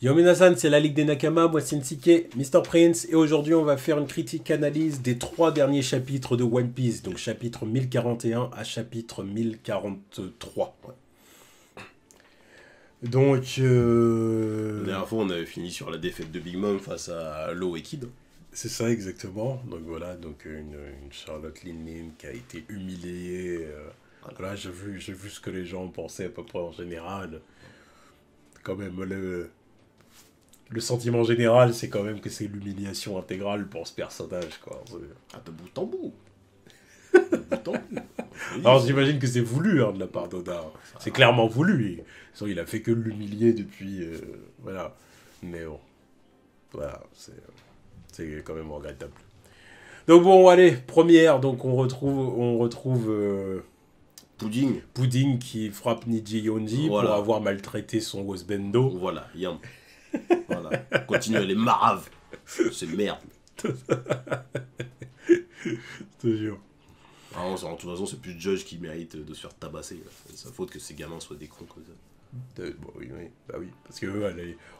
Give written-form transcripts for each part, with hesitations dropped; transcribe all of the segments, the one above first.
Yo Minasan, c'est la Ligue des Nakama, moi c'est Nsike, Mr. Prince, et aujourd'hui on va faire une critique-analyse des 3 derniers chapitres de One Piece, donc chapitre 1041 à chapitre 1043. Ouais. Donc, La dernière fois on avait fini sur la défaite de Big Mom face à Law et Kid. C'est ça exactement, donc voilà, donc une Charlotte Linlin qui a été humiliée, voilà, j'ai vu ce que les gens pensaient à peu près en général, quand même le sentiment général, c'est quand même que c'est l'humiliation intégrale pour ce personnage, quoi. Ah, de bout en bout. De bout en bout. Alors j'imagine que c'est voulu hein, de la part d'Oda. C'est clairement voulu. Il a fait que l'humilier depuis... voilà. Mais bon. Voilà, c'est quand même regrettable. Donc bon, allez, première. Donc on retrouve Pudding qui frappe Niji Yonji voilà. pour avoir maltraité son Wosbendo. Voilà, Yam. Voilà. Continue, elle est marave. C'est merde. Je te jure. Ah, de toute façon, c'est plus Judge qui mérite de se faire tabasser. C'est sa faute que ces gamins soient des cons comme ça. Bon, oui, bah oui. Parce que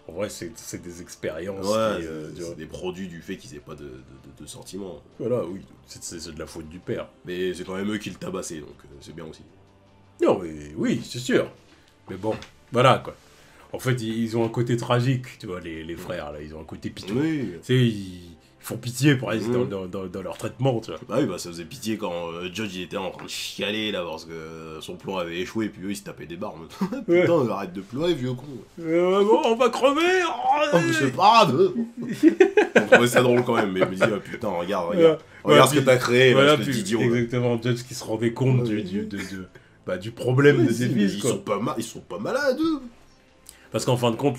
en vrai, c'est des expériences. Ouais, c'est des produits du fait qu'ils n'aient pas de sentiments. Voilà, oui. C'est de la faute du père. Mais c'est quand même eux qui le tabassaient, donc c'est bien aussi. Non, mais oui, c'est sûr. Mais bon, voilà, quoi. En fait, ils ont un côté tragique, tu vois, les frères, là. Ils ont un côté piteux. Oui. Tu sais, ils font pitié pour aller dans leur traitement, tu vois. Bah oui, bah ça faisait pitié quand Judge il était en train de chialer, là, parce que son plan avait échoué, et puis eux, ils se tapaient des barres. Putain, arrête de pleurer, vieux con. Bon, on va crever. Oh, mais c'est pas grave. On trouvait ça drôle quand même, mais je me dis, oh, putain, regarde ce que t'as créé, voilà, espèce d'idiot. Exactement, Judge qui se rendait compte du problème de ses fils, quoi. Ils sont pas malades, eux. Parce qu'en fin de compte,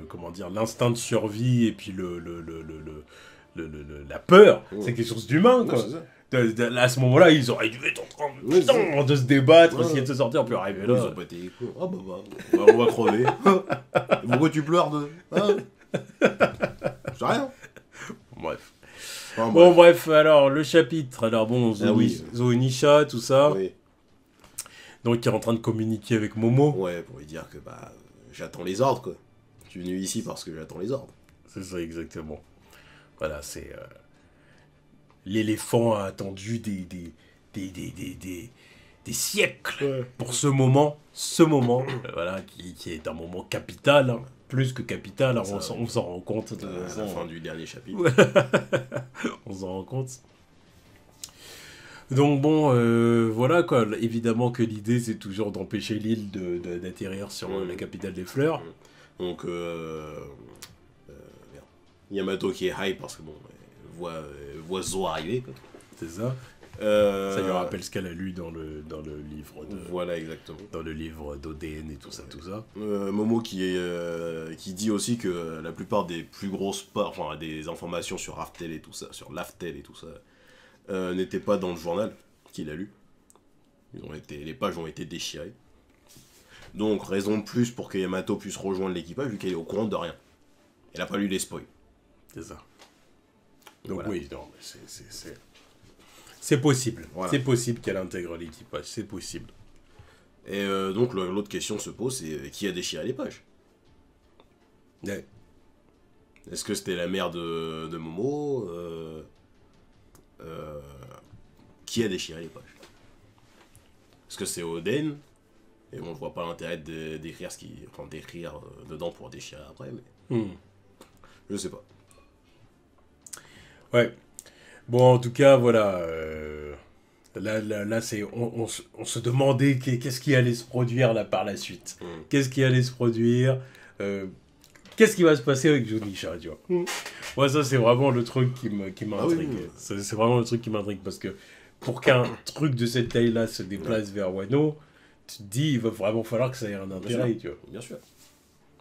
comment dire, l'instinct de survie et puis la peur, c'est quelque chose d'humain, quoi. À ce moment-là, ils auraient dû être en train de se débattre, essayer de se sortir, puis arriver là. Ils ont pas été cool. Ah bah, on va crever. Pourquoi tu pleures de... Hein? C'est rien. Bref. Bon, bref, alors, le chapitre. Alors, bon, Zonisha, tout ça. Oui. Donc, il est en train de communiquer avec Momo. Ouais, pour lui dire que, bah, j'attends les ordres, quoi. Je suis venu ici parce que j'attends les ordres. C'est ça, exactement. Voilà, c'est... L'éléphant a attendu des siècles pour ce moment, voilà, qui est un moment capital, hein, plus que capital, hein, on s'en rend compte. À la fin du dernier chapitre. On s'en rend compte. Donc bon, voilà quoi, évidemment que l'idée c'est toujours d'empêcher l'île d'atterrir sur la capitale des fleurs. Donc, Yamato qui est hype parce que bon, voit Zo arriver. C'est ça. Ça lui rappelle ce qu'elle a lu dans le livre voilà, exactement. Dans le livre d'Oden et tout ça. Momo qui dit aussi que la plupart des plus grosses des informations sur Raftel et tout ça, sur Laftel et tout ça, n'étaient pas dans le journal qu'il a lu. Les pages ont été déchirées. Donc, raison de plus pour que Yamato puisse rejoindre l'équipage, vu qu'elle est au courant de rien. Elle a pas lu les spoils. C'est ça. Donc voilà. Oui, non, c'est possible. Voilà. C'est possible qu'elle intègre l'équipage, c'est possible. Et donc, l'autre question se pose, c'est qui a déchiré les pages? Ouais. Est-ce que c'était la mère de Momo qui a déchiré les pages? Est-ce que c'est Oden? Et on ne voit pas l'intérêt d'écrire d'écrire dedans pour déchirer après, mais... Je sais pas. Ouais. Bon, en tout cas, voilà. Là c'est... On se demandait qu'est-ce qui allait se produire là par la suite. Qu'est-ce qui allait se produire qu'est-ce qui va se passer avec Zonisha, tu vois. Moi, ça, c'est vraiment le truc qui m'intrigue. Oui. C'est vraiment le truc qui m'intrigue, parce que pour qu'un truc de cette taille-là se déplace vers Wano, tu te dis, il va vraiment falloir que ça ait un intérêt, tu vois. Bien sûr.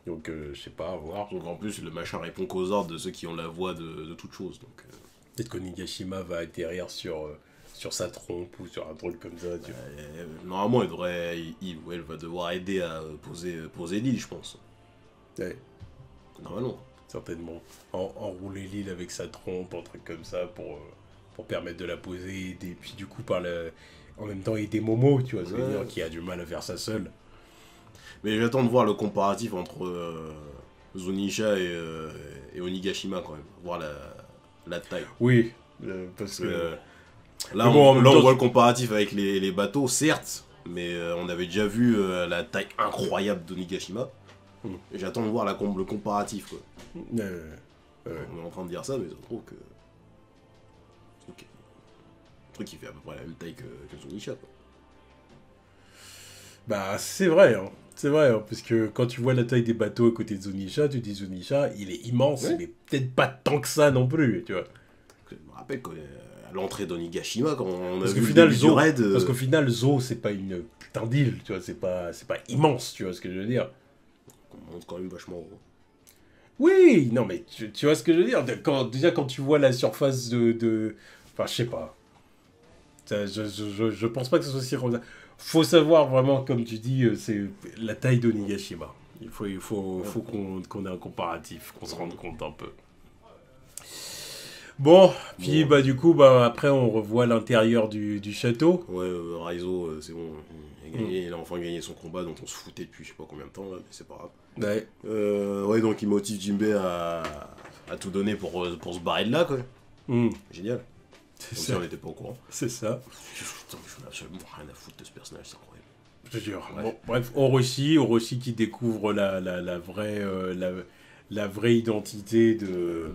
Donc, je sais pas, à voir. Donc, en plus, le machin répond qu'aux ordres de ceux qui ont la voix de toute chose, donc... Peut-être que Nigashima va atterrir sur sa trompe ou sur un truc comme ça, tu vois. Normalement, elle va devoir aider à poser l'île, je pense. Ouais. Normalement. Certainement. Enrouler l'île avec sa trompe, un truc comme ça, pour permettre de la poser, et puis du coup, en même temps, aider Momo, tu vois, ça veut dire qu'il a du mal à faire ça seul. Mais j'attends de voir le comparatif entre Zunisha et Onigashima quand même. Voir la taille. Oui, parce que... là, bon, on voit le comparatif avec les bateaux, certes, mais on avait déjà vu la taille incroyable d'Onigashima. Et j'attends de voir le comparatif, quoi. On est en train de dire ça, mais je trouve que... Le truc qui fait à peu près la même taille que Zunisha, quoi. Bah, c'est vrai, hein. C'est vrai, hein, parce que quand tu vois la taille des bateaux à côté de Zunisha, tu dis Zunisha, il est immense, Ouais. mais peut-être pas tant que ça non plus, tu vois. Je me rappelle qu'à l'entrée d'Onigashima, quand on a Parce vu qu'au le final, début du raid... parce qu'au final, Zo, c'est pas une putain d'île, tu vois, c'est pas immense, tu vois ce que je veux dire. on monte quand même vachement gros. Oui, non, mais tu vois ce que je veux dire. Déjà, quand tu vois la surface Enfin, je sais pas. Je pense pas que ce soit si... Faut savoir vraiment, comme tu dis, c'est la taille d'Onigashima. Il faut qu'on ait un comparatif, qu'on se rende compte un peu. Bon, puis Bon. bah du coup, bah après on revoit l'intérieur du château. Ouais, Raizo, c'est bon, il a enfin gagné son combat dont on se foutait depuis je sais pas combien de temps, là, mais c'est pas grave. Ouais. Ouais, donc il motive Jinbei à tout donner pour se barrer de là, quoi. Génial. C'est Comme si ça. on n'était pas au courant. C'est ça. Putain, je n'ai absolument rien à foutre de ce personnage, c'est incroyable. Je te jure. Ouais. Bon, bref, Orochi qui découvre la vraie identité de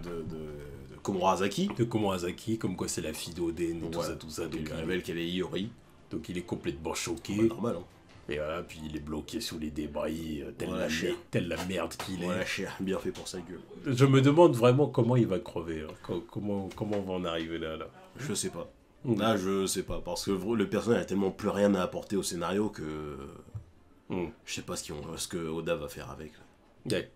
Komurasaki, Komurasaki, comme quoi c'est la fille d'Oden et voilà. tout ça. Donc il révèle qu'elle est Iori. Donc il est complètement choqué. Bah, normal, hein. Et voilà, puis il est bloqué sous les débris, Voilà, telle la merde qu'il est. Voilà, cher, bien fait pour sa gueule. Je me demande vraiment comment il va crever. Hein. Comment on va en arriver là. Je sais pas. Là, je sais pas, parce que le personnage a tellement plus rien à apporter au scénario que... Je sais pas ce que Oda va faire avec. Là. Ouais.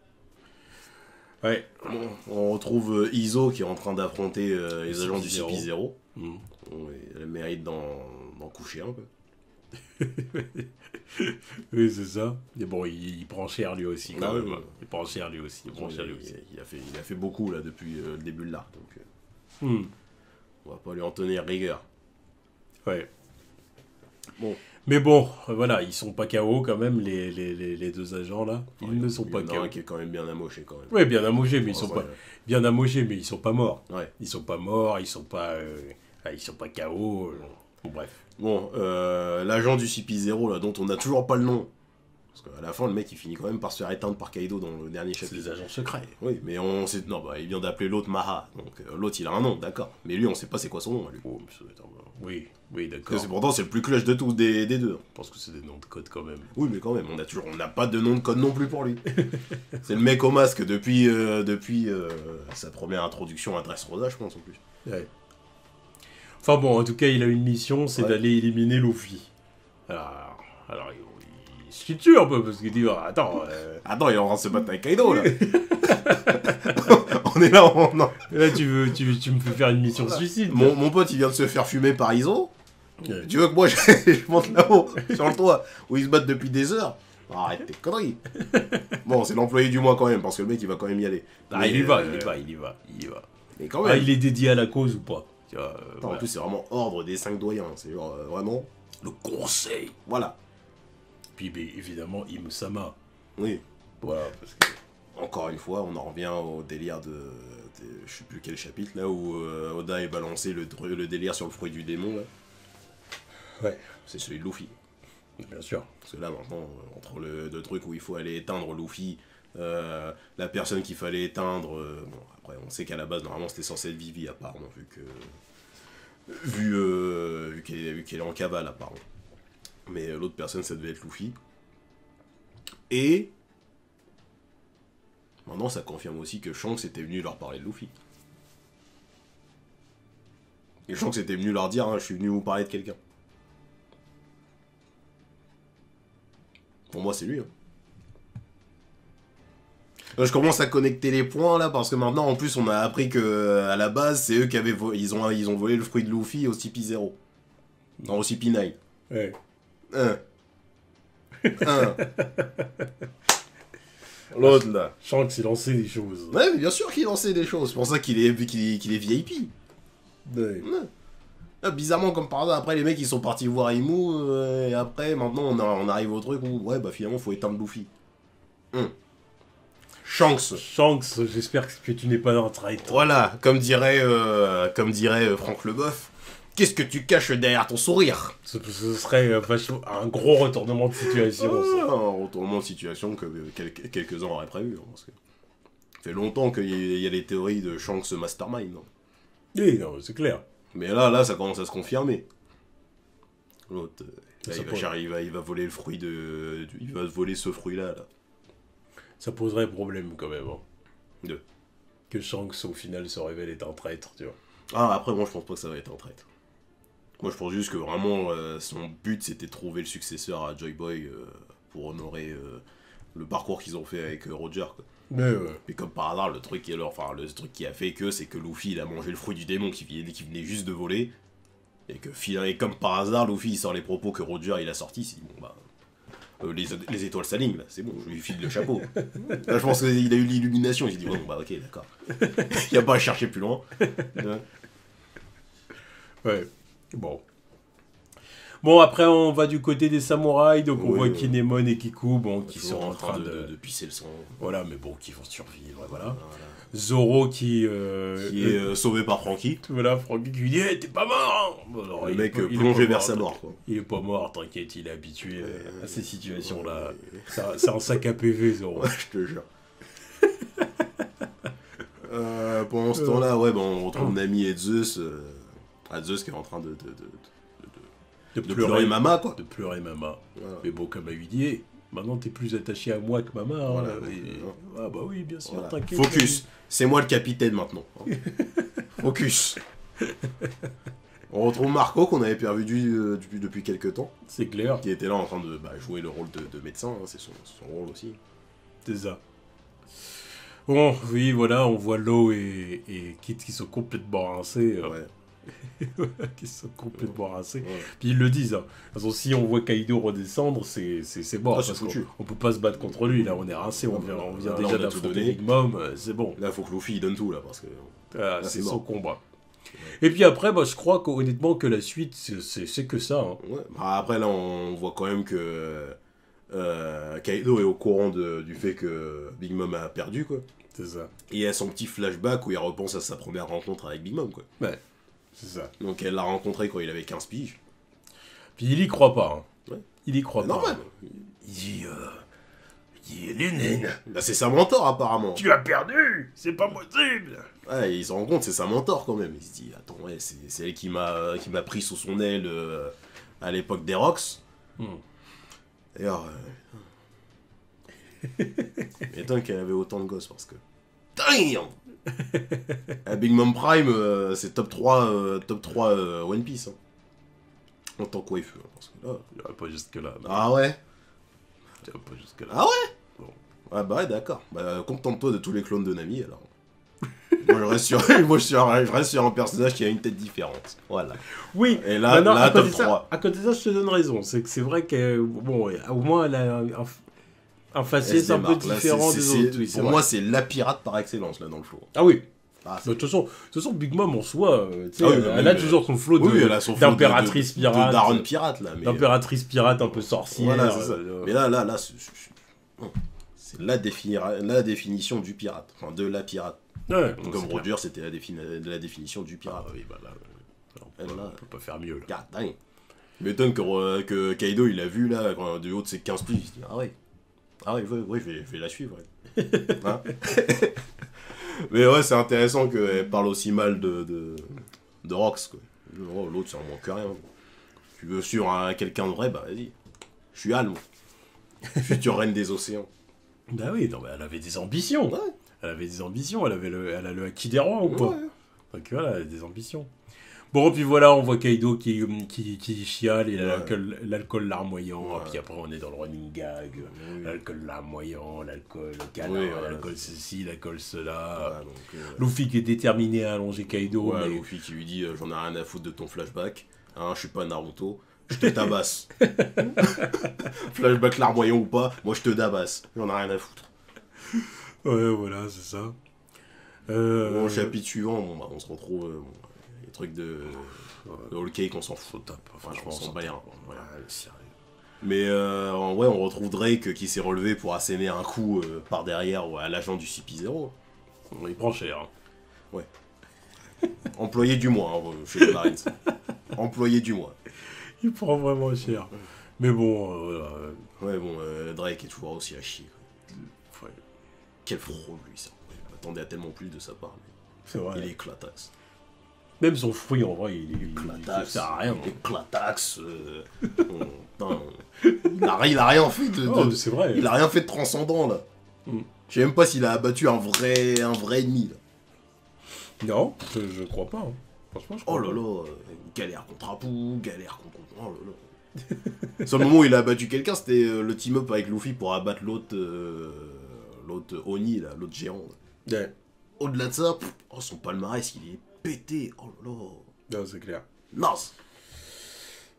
Ouais. Bon, on retrouve Izo qui est en train d'affronter les agents du CP0. CP0. Elle a le mérite d'en coucher un peu. Oui, c'est ça. Mais bon, il prend cher lui aussi quand Ah, même. ouais. Il prend cher lui aussi. Il a fait beaucoup là depuis le début de l'arc, donc on va pas lui en tenir rigueur. Ouais. Bon. Mais bon, voilà, ils sont pas KO quand même, les deux agents là. Ils ne sont pas Il y en a KO. un qui est quand même bien amoché quand même. Ouais, bien amochés, mais ils Bon, sont ça, pas bien amochés, mais ils sont pas morts. Ouais. Ils sont pas morts, ils sont pas KO. Bon, bref. Bon, l'agent du CP0 là, dont on n'a toujours pas le nom. Parce qu'à la fin, le mec il finit quand même par se faire éteindre par Kaido dans le dernier C'est chapitre. des agents secrets. Oui, mais on sait. Non, bah il vient d'appeler l'autre Maha. Donc l'autre il a un nom, d'accord. Mais lui, on sait pas c'est quoi son nom, lui. Oh, mais ça doit être oui, Parce d'accord. que pourtant, c'est le plus clutch de tous des deux. Je pense que c'est des noms de code quand même. Oui, mais quand même, on n'a pas de nom de code non plus pour lui. C'est le mec au masque depuis sa première introduction à Dressrosa, je pense en plus. Ouais. Enfin bon, en tout cas, il a une mission, c'est Ouais. d'aller éliminer Luffy. Alors il se tue un peu parce qu'il dit attends. Attends, il est en train de se battre avec Kaido là. On est là, non. Là, tu me fais faire une mission suicide. Mon pote, il vient de se faire fumer par Izo. Ouais. Tu veux que moi je monte là-haut, sur le toit, où ils se battent depuis des heures? Arrête tes conneries. Bon, c'est l'employé du mois quand même, parce que le mec il va quand même y aller. Ah, Mais, il y va. Mais quand même. Ah, il est dédié à la cause ou pas tu vois, Attends, voilà. En plus, c'est vraiment ordre des 5 doyens. C'est genre vraiment. Le conseil. Voilà. Puis évidemment, Imusama. Oui. Voilà, parce que... Encore une fois, on en revient au délire de je sais plus quel chapitre là où Oda est balancé le délire sur le fruit du démon là. Ouais, C'est celui de Luffy. bien sûr. Parce que là maintenant, entre le truc où il faut aller éteindre Luffy, la personne qu'il fallait éteindre, bon après on sait qu'à la base normalement c'était censé être Vivi apparemment vu qu'elle est en cavale apparemment. Mais l'autre personne ça devait être Luffy. Et maintenant ça confirme aussi que Shanks était venu leur parler de Luffy. Et Shanks était venu leur dire je suis venu vous parler de quelqu'un. Pour moi, c'est lui. Hein. Là, je commence à connecter les points là parce que maintenant, en plus, on a appris que à la base, c'est eux qui avaient ils ont volé le fruit de Luffy au CP0. Non, au CP9. Ouais. L'autre là. Shanks, il lançait des choses. Ouais, mais bien sûr qu'il lançait des choses. C'est pour ça qu'il est VIP. Ouais. Ouais. Ah, bizarrement, comme par hasard, après les mecs ils sont partis voir Imu, et après maintenant on arrive au truc où ouais bah finalement faut éteindre Luffy. Shanks. Shanks, j'espère que tu n'es pas dans le traître. Voilà, comme dirait Franck Leboeuf, qu'est-ce que tu caches derrière ton sourire? Ce serait un gros retournement de situation. Ça. Un retournement de situation que quelques-uns auraient prévu. Hein, parce que ça fait longtemps qu'il y a les théories de Shanks Mastermind. Hein. Oui, non, c'est clair. Mais là, ça commence à se confirmer. L'autre, il va voler le fruit il va voler ce fruit-là. Là. Ça poserait problème quand même. Hein. De. Que Shanks au final se révèle être un traître, tu vois. Ah, après, moi je pense pas que ça va être un traître. Moi je pense juste que vraiment son but c'était de trouver le successeur à Joy Boy pour honorer le parcours qu'ils ont fait avec Roger. Quoi. Mais ouais. Et comme par hasard, le truc qui a fait que c'est que Luffy il a mangé le fruit du démon qui venait juste de voler. Et comme par hasard, Luffy il sort les propos que Roger il a sortis. Il dit bon bah. Les étoiles s'alignent là, c'est bon, je lui file le chapeau. Là je pense qu'il a eu l'illumination, il s'est dit bon bah ok d'accord. Il n'y a pas à chercher plus loin. Ouais, bon. Bon, après, on va du côté des samouraïs, donc on voit Kinemon et Kiku, bon, qui sont en train de pisser le sang. Voilà, mais bon, qui vont survivre, voilà. Zoro qui est sauvé par Franky. Voilà, Franky qui lui dit hey, t'es pas mort hein. Alors, le mec plongé vers sa mort, quoi. Il est pas mort, t'inquiète, il est habitué à ces situations-là. C'est un sac à PV, Zoro. Ouais, je te jure. Pendant ce temps-là, ouais, on retrouve Nami et Zeus. Zeus qui est en train de pleurer Mama, quoi. De pleurer Mama. Voilà. Mais bon, comme elle lui dit, hey, maintenant t'es plus attaché à moi que Mama. Hein, voilà, ah bah oui, bien sûr, voilà. t'inquiète. Focus, c'est moi le capitaine maintenant. Focus. On retrouve Marco qu'on avait perdu depuis quelques temps. C'est clair. Qui était là en train de jouer le rôle de médecin, hein, c'est son rôle aussi. C'est ça. Bon, oui, voilà, on voit Law et Kit qui sont complètement rincés. Ouais. Qui sont complètement rincés. Ouais. Puis ils le disent. Hein. De toute façon, si on voit Kaido redescendre, c'est mort. C'est foutu. On peut pas se battre contre lui. Là, on est rincé. On vient déjà d'affronter Big Mom. C'est bon. Là, faut que Luffy il donne tout, là, parce que... c'est son combat. Et puis après, je crois honnêtement que la suite, c'est que ça. Hein. Ouais. Après, là, on voit quand même que Kaido est au courant du fait que Big Mom a perdu, quoi. C'est ça. Et il y a son petit flashback où il repense à sa première rencontre avec Big Mom, quoi. Ouais, c'est ça. Donc elle l'a rencontré quand il avait 15 piges. Puis il y croit pas. Hein. Ouais. Il y croit pas. Normal. Il dit Lénine. Bah, c'est sa mentor, apparemment. Tu as perdu. C'est pas possible. Ouais, il se rend compte, c'est sa mentor, quand même. Il se dit, attends, ouais, c'est elle qui m'a pris sous son aile à l'époque des Rocks. D'ailleurs... Étonne qu'elle avait autant de gosses parce que. Damn. Big Mom Prime, c'est top 3 One Piece. Hein. En tant que waifu. Hein, parce que là... Il n'y pas jusque-là. Ah ouais. Il n'y pas jusque-là. Ah ouais. Bon. Ouais, bah ouais, d'accord. Bah, contente-toi de tous les clones de Nami alors. Moi, je reste sur un personnage qui a une tête différente. Voilà. Oui, et là, là top 3. À côté de ça, je te donne raison. C'est vrai que, bon, au moins, elle a un faciès un peu différent des autres. Oui, pour moi, c'est la pirate par excellence, là, dans le flow. Ah oui. Ah, de toute façon, Big Mom en soi, elle a toujours son flow d'impératrice pirate. De daronne pirate, là. D'impératrice pirate un peu sorcière. Voilà, c'est ça. Mais là, c'est la définition du pirate. Enfin, de la pirate. Ouais, comme Roger, c'était la définition du pirate. Ah oui, bah là, on peut pas faire mieux, là. God damn. M'étonne que Kaido, il a vu, là, du haut de ses 15 pieds, il se dit, ah ouais, je vais la suivre. Ouais. Hein. Mais ouais, c'est intéressant qu'elle parle aussi mal de Rox, quoi. Oh, l'autre, ça en manque rien. Tu veux suivre quelqu'un de vrai, bah vas-y. Je suis Al, moi. Future reine des océans. Bah oui, non, mais elle avait des ambitions. Ouais. Elle avait des ambitions, elle a le acquis des rois ou quoi. Ouais. Donc voilà, elle a des ambitions. Bon, puis voilà, on voit Kaido qui chiale et l'alcool larmoyant. Ouais. Puis après, on est dans le running gag. Oui. L'alcool larmoyant, l'alcool câlin, l'alcool ceci, l'alcool cela. Ouais, Luffy qui est déterminé à allonger Kaido. Ouais, mais... Luffy qui lui dit j'en ai rien à foutre de ton flashback. Hein, je suis pas Naruto. Je te tabasse. Flashback larmoyant ou pas, moi je te tabasse. J'en ai rien à foutre. Ouais, voilà, c'est ça. Au chapitre suivant, on se retrouve... truc de Whole Cake, on s'en fout. Top, Franchement, on s'en bat les reins. Ouais, sérieux. Mais ouais, on retrouve Drake qui s'est relevé pour asséner un coup par derrière à l'agent du CP0. Il prend cher. Hein. Ouais. Employé du mois hein, chez les Marines. Employé du mois. Il prend vraiment cher. Mais bon, ouais, bon, Drake est toujours aussi à chier. Ouais. Quel fraude, lui, ça. Je m'attendais à tellement plus de sa part. C'est vrai. Il est éclataxe. Même son fruit, en vrai, il Éclataxe. sert à rien. Éclataxe. Il a rien fait de... Oh, c'est vrai. Il a rien fait de transcendant, là. Je sais même pas s'il a abattu un vrai ennemi, là. Non, je crois pas. Hein. Franchement, je crois Oh là pas. là, galère contre Apu, galère contre... Oh là là. Le seul moment où il a abattu quelqu'un, c'était le team-up avec Luffy pour abattre l'autre Oni, là, l'autre géant. Là. Ouais. Au-delà de ça, oh, son palmarès, il est pété. Oh là là. Non, c'est clair. Naze.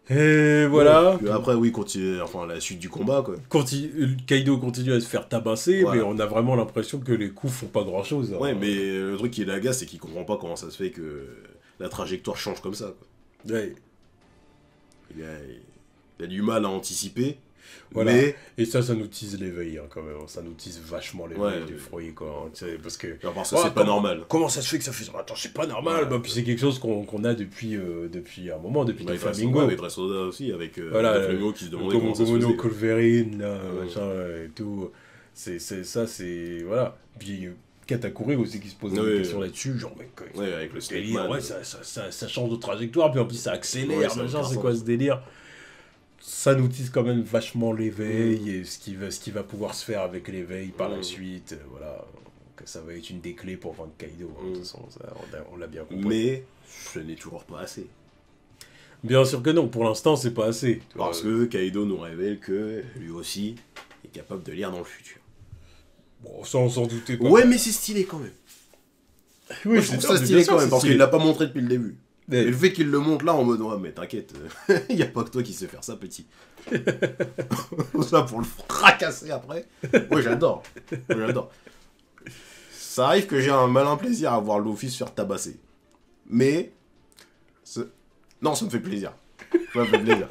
Et voilà. Puis après, oui, continue, enfin, la suite du combat, quoi. Kaido continue à se faire tabasser, Voilà. mais on a vraiment l'impression que les coups font pas grand chose. Ouais, mais le truc qui l'agace, c'est qu'il comprend pas comment ça se fait que la trajectoire change comme ça, quoi. Ouais. Il a du mal à anticiper. Voilà. Mais... Et ça nous tease l'éveil, hein, quand même. Ça nous tease vachement l'éveil du fruit, quoi. Hein, tu sais, parce que... Genre parce que c'est pas normal. Comment ça se fait que ça fait... Attends, c'est pas normal. Ouais, bah, puis c'est quelque chose qu'on a depuis un moment, depuis Ouais, Flamingo. avec Dressrosa aussi, avec Voilà, Flamingo qui se demandait comment ça se Gomu faisait. Colverine, là, machin, et tout. Ça, c'est... Voilà. Puis Katakuri aussi qui se pose des questions là-dessus, genre, mec... Ouais, avec le délire, Snake Man. ouais, ça change de trajectoire, puis en plus ça accélère, Ouais, ça machin, c'est cartonne. quoi ce délire? Ça nous tisse quand même vachement l'éveil, et ce qui va pouvoir se faire avec l'éveil par la suite, voilà. Donc, ça va être une des clés pour vaincre Kaido, hein, de toute façon, ça, on l'a bien compris. Mais ce n'est toujours pas assez. Bien sûr que non, pour l'instant c'est pas assez. Parce que Kaido nous révèle que lui aussi est capable de lire dans le futur. Bon, ça on s'en doutait pas. Ouais, mais c'est stylé quand même. Oui, Moi, je trouve ça stylé quand même, parce qu'il l'a pas montré depuis le début. Mais... Et le fait qu'il le montre là en mode ouais, mais t'inquiète, y a pas que toi qui sais faire ça, petit. Ça pour le fracasser après. Moi j'adore. J'adore. Ça arrive que j'ai un malin plaisir à voir Luffy se faire tabasser. Mais. Non, ça me fait plaisir. Ça me fait plaisir.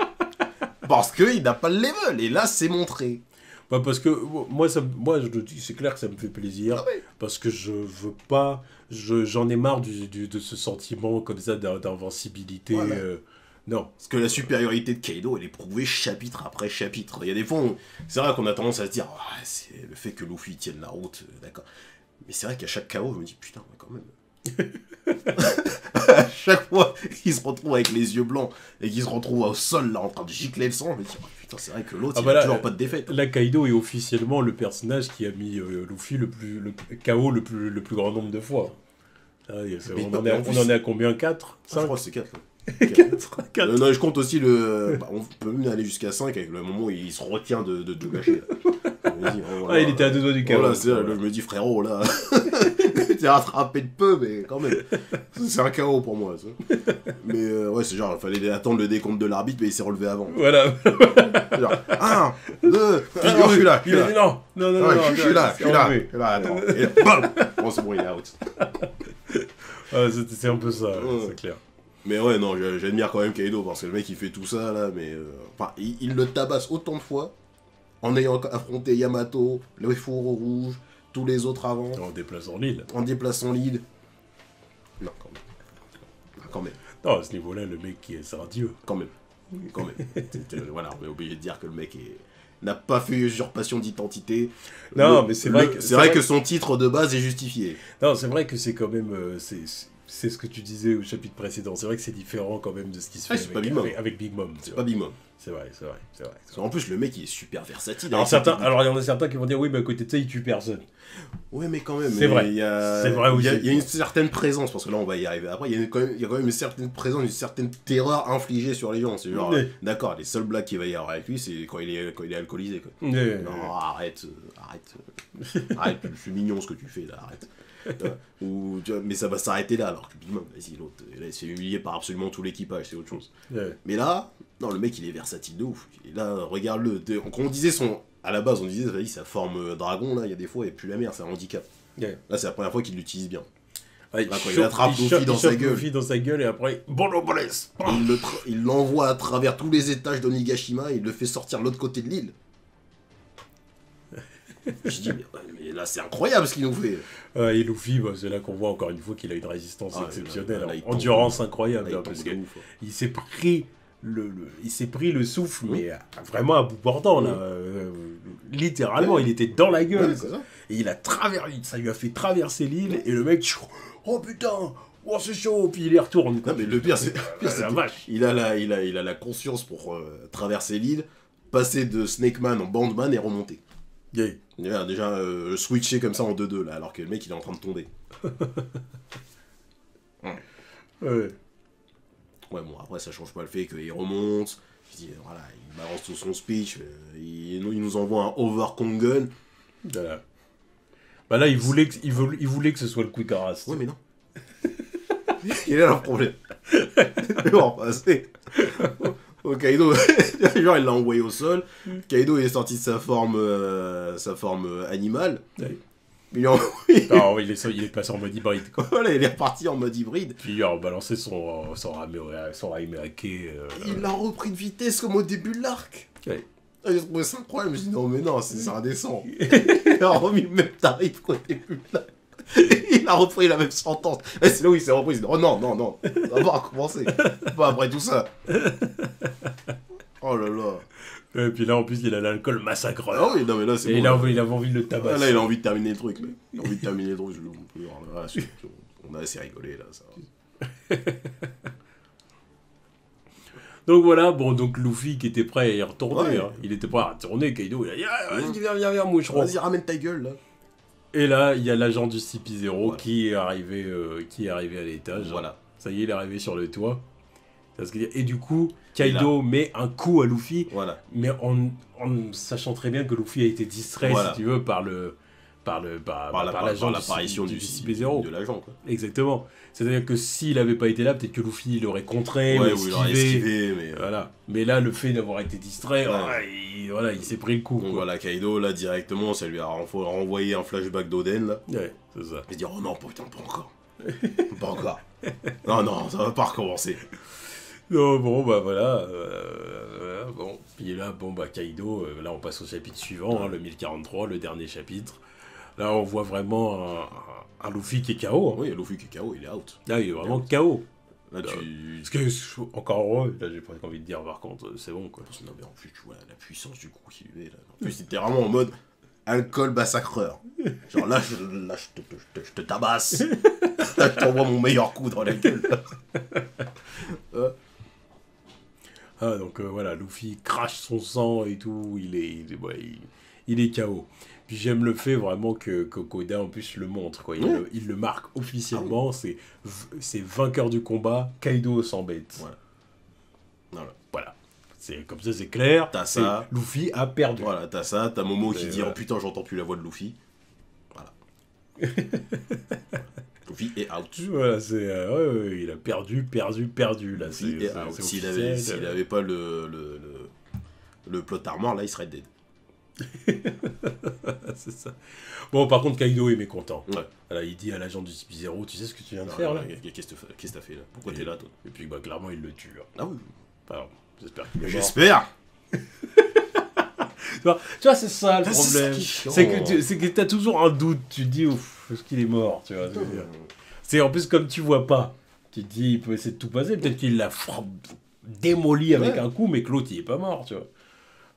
Parce qu'il n'a pas le level, et là c'est montré. Bah parce que moi je le dis, c'est clair que ça me fait plaisir, Ah ouais. parce que je veux pas, j'en ai marre de ce sentiment comme ça d'invincibilité. Voilà. Non. Parce que la supériorité de Kaido, elle est prouvée chapitre après chapitre. Il y a des fois, c'est vrai qu'on a tendance à se dire, ah, c'est le fait que Luffy tienne la route, d'accord. Mais c'est vrai qu'à chaque KO, je me dis, putain, mais quand même. À chaque fois qu'il se retrouve avec les yeux blancs et qu'il se retrouve au sol, là, en train de gicler le sang, je me dis, oh, putain, c'est vrai que l'autre, il a toujours pas de défaite. Là, Kaido est officiellement le personnage qui a mis Luffy le KO le plus grand nombre de fois. Ah, on en est à combien? 4 5 Je crois que c'est 4. 4. Non, je compte aussi le... on peut même aller jusqu'à 5 avec le moment où il se retient de tout gâcher. Il était à 2 doigts du KO. Voilà, je me dis, frérot, là, t'es rattrapé de peu, mais quand même. C'est un KO pour moi, ça. Mais ouais, c'est genre, il fallait attendre le décompte de l'arbitre, mais il s'est relevé avant. Voilà. Genre, 1, 2, je suis là. Il a dit non, je suis là. Attends. Et là, bam. Bon, c'est bon, il est out. C'est un peu ça, c'est clair. Mais ouais, non, j'admire quand même Kaido, parce que le mec, il fait tout ça, là, mais... Enfin, il le tabasse autant de fois, en ayant affronté Yamato, le fourreau rouge, tous les autres avant. En déplaçant l'île. En déplaçant l'île. Non, quand même. Quand même. Non, à ce niveau-là, le mec, c'est un dieu. Quand même. Voilà, on est obligé de dire que le mec n'a pas fait usurpation d'identité. Non, mais c'est vrai que son titre de base est justifié. Non, c'est vrai que c'est quand même... C'est ce que tu disais au chapitre précédent. C'est vrai que c'est différent quand même de ce qui se fait avec Big Mom. C'est pas Big Mom. C'est vrai. En plus, le mec, il est super versatile. Alors, il y en a certains qui vont dire, oui, mais à côté de ça, il tue personne. Ouais, mais quand même. C'est vrai. C'est vrai aussi. Il y a une certaine présence, parce que là, on va y arriver après. Il y a quand même une certaine présence, une certaine terreur infligée sur les gens. C'est genre, d'accord, les seules blagues qu'il va y avoir avec lui, c'est quand il est alcoolisé. Quoi. Non, arrête. Je suis mignon ce que tu fais là, arrête. Mais ça va s'arrêter là, alors que Big Mom, vas-y, l'autre, là, il se fait humilier par absolument tout l'équipage, c'est autre chose. Mais là, non, le mec, il est versatile de ouf. Et là, regarde-le. Quand on disait à la base, on disait, vas-y, sa forme dragon, là, il y a des fois, et puis la merde, c'est un handicap. Là, c'est la première fois qu'il l'utilise bien. Ouais, Là, quand il attrape Luffy dans sa gueule. Luffy dans sa gueule et après, bon, bless. Il l'envoie à travers tous les étages d'Onigashima et il le fait sortir de l'autre côté de l'île. Je dis, mais là, c'est incroyable ce qu'il nous fait. Et Luffy, bah, c'est là qu'on voit encore une fois qu'il a une résistance exceptionnelle. Là, Endurance incroyable. là, Parce ouf. qu'il s'est pris il s'est pris le souffle, mais vraiment à bout portant, là. Littéralement, il était dans la gueule. Ouais, c'est ça. Et ça lui a fait traverser l'île, et le mec, oh putain, oh c'est chaud, puis il y retourne. Non, mais le pire, c'est la vache. il a la conscience pour traverser l'île, passer de Snake Man en Bandman et remonter. Yeah. Il a déjà switché comme ça en 2-2, là, alors que le mec, il est en train de tomber. Ouais. Ouais, bon, après, ça change pas le fait qu'il remonte, voilà, il balance tout son speech, il nous envoie un over Gun. Voilà. Bah là, il voulait que ce soit le Quick Arrest. Ouais, mais non. Il est là le problème. Il va en passer. Oh, Kaido, genre, il l'a envoyé au sol. Kaido, il est sorti de sa forme animale. Ouais. Il est passé en mode hybride, quoi. Voilà, il est reparti en mode hybride. Puis il a rebalancé son Raimake. Il l'a repris de vitesse comme au début de l'arc. Ouais. J'ai trouvé ça incroyable. Je me suis dit, non, c'est indécent. Il a remis le même tarif qu'au début de l'arc. Il a repris la même sentence. Et c'est là où il s'est repris. Il s'est dit, oh non, ça va recommencer. Pas après tout ça. Oh là là. Et puis là, en plus, il a l'alcool massacreur. Ah oui, non, mais là, c'est bon. Et là, il avait envie de le tabasser. Là, il a envie de terminer le truc. Il a envie de terminer le truc. On a assez rigolé, là. Ça. Donc voilà, bon, donc Luffy qui était prêt à y retourner. Ouais. Hein. Il était prêt à retourner. Kaido, il a dit, viens, moucheron. Vas-y, ramène ta gueule, là. Et là, il y a l'agent du CP0 qui est arrivé à l'étage. Voilà. Ça y est, il est arrivé sur le toit. Et du coup, Kaido met un coup à Luffy, mais en sachant très bien que Luffy a été distrait, si tu veux, par l'apparition du CP0. De l'agent, quoi. Exactement. C'est-à-dire que s'il n'avait pas été là, peut-être que Luffy il aurait contré, ou il aurait esquivé, mais... Voilà. Mais là, le fait d'avoir été distrait, il s'est pris le coup. Donc voilà, Kaido, là, directement, ça lui a renvoyé un flashback d'Oden, là. Ouais, c'est ça. Il se dit, oh non, putain, pas encore. Pas encore. Non, ça va pas recommencer. Non, bon, bah voilà. Bon. Puis là, Kaido, là, on passe au chapitre suivant, le 1043, le dernier chapitre. Là, on voit vraiment un Luffy qui est KO. Hein. Oui, Luffy qui est KO, il est out. Là, il est vraiment KO. Là, parce que, encore heureux, là, j'ai presque envie de dire, par contre, c'est bon, quoi. Non, mais en plus, tu vois la puissance du coup qu'il lui est, là. En plus, c'était vraiment en mode alcool massacreur. Genre là, je te tabasse. Là, je t'envoie mon meilleur coup dans la gueule. Donc voilà, Luffy crache son sang et tout, il est KO. Puis j'aime le fait vraiment que Koda en plus le montre, quoi. Il le marque officiellement, c'est vainqueur du combat, Kaido s'embête. Voilà. C'est comme ça, c'est clair. T'as ça. Luffy a perdu. Voilà, t'as ça, t'as Momo qui dit, oh putain, j'entends plus la voix de Luffy. Voilà. Luffy est out. Voilà, il a perdu, là. Luffy est out. S'il avait pas le plot armor, là, il serait dead. C'est ça. Bon, par contre, Kaido est mécontent. Ouais. Alors, il dit à l'agent du CP0, tu sais ce que tu viens de faire, là? Qu'est-ce que t'as fait, là? Pourquoi t'es là, toi? Et puis, clairement, il le tue. Hein. Ah oui. Alors, j'espère qu'il est mort. J'espère. Tu vois, c'est ça le problème. C'est que t'as toujours un doute. Tu te dis, ouf, est-ce qu'il est mort, tu vois? C'est en plus, comme tu vois pas, tu te dis, il peut essayer de tout passer. Peut-être qu'il l'a démoli avec un coup, mais que l'autre, il est pas mort, tu vois.